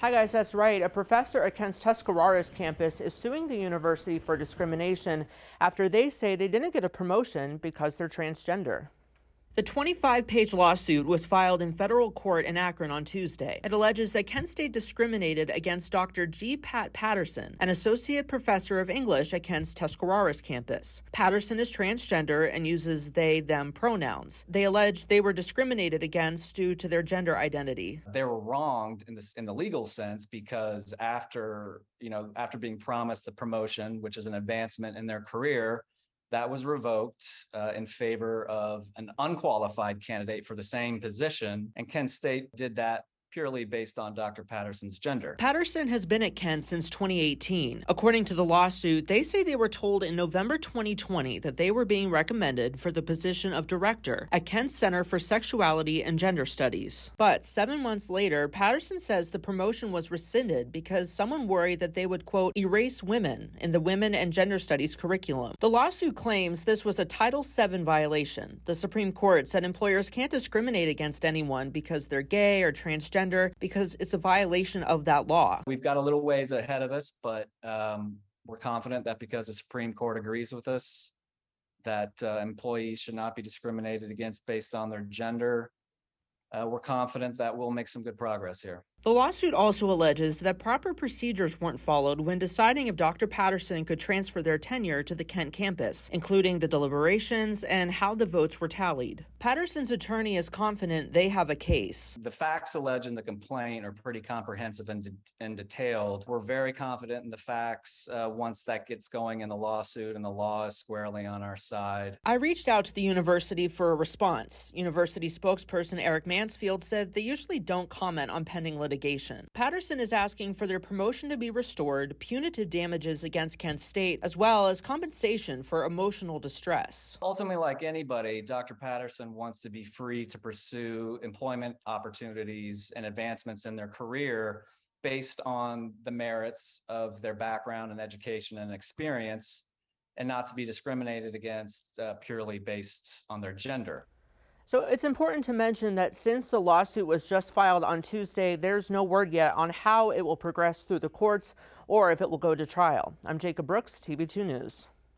Hi guys, that's right. A professor at Kent's Tuscarawas campus is suing the university for discrimination after they say they didn't get a promotion because they're transgender. The 25-page lawsuit was filed in federal court in Akron on Tuesday. It alleges that Kent State discriminated against Dr. G. Pat Patterson, an associate professor of English at Kent's Tuscarawas campus. Patterson is transgender and uses they/them pronouns. They allege they were discriminated against due to their gender identity. They were wronged in the legal sense because after being promised the promotion, which is an advancement in their career, that was revoked in favor of an unqualified candidate for the same position. And Kent State did that purely based on Dr. Patterson's gender. Patterson has been at Kent since 2018. According to the lawsuit, they say they were told in November 2020 that they were being recommended for the position of director at Kent Center for Sexuality and Gender Studies. But 7 months later, Patterson says the promotion was rescinded because someone worried that they would, quote, erase women in the Women and Gender Studies curriculum. The lawsuit claims this was a Title VII violation. The Supreme Court said employers can't discriminate against anyone because they're gay or transgender because it's a violation of that law. We've got a little ways ahead of us, but we're confident that because the Supreme Court agrees with us that employees should not be discriminated against based on their gender, we're confident that we'll make some good progress here. The lawsuit also alleges that proper procedures weren't followed when deciding if Dr. Patterson could transfer their tenure to the Kent campus, including the deliberations and how the votes were tallied. Patterson's attorney is confident they have a case. The facts alleged in the complaint are pretty comprehensive and detailed. We're very confident in the facts once that gets going in the lawsuit and the law is squarely on our side. I reached out to the university for a response. University spokesperson Eric Mansfield said they usually don't comment on pending litigation. Patterson is asking for their promotion to be restored, punitive damages against Kent State, as well as compensation for emotional distress. Ultimately, like anybody, Dr. Patterson wants to be free to pursue employment opportunities and advancements in their career based on the merits of their background and education and experience, and not to be discriminated against purely based on their gender. So it's important to mention that since the lawsuit was just filed on Tuesday, there's no word yet on how it will progress through the courts or if it will go to trial. I'm Jacob Brooks, TV2 News.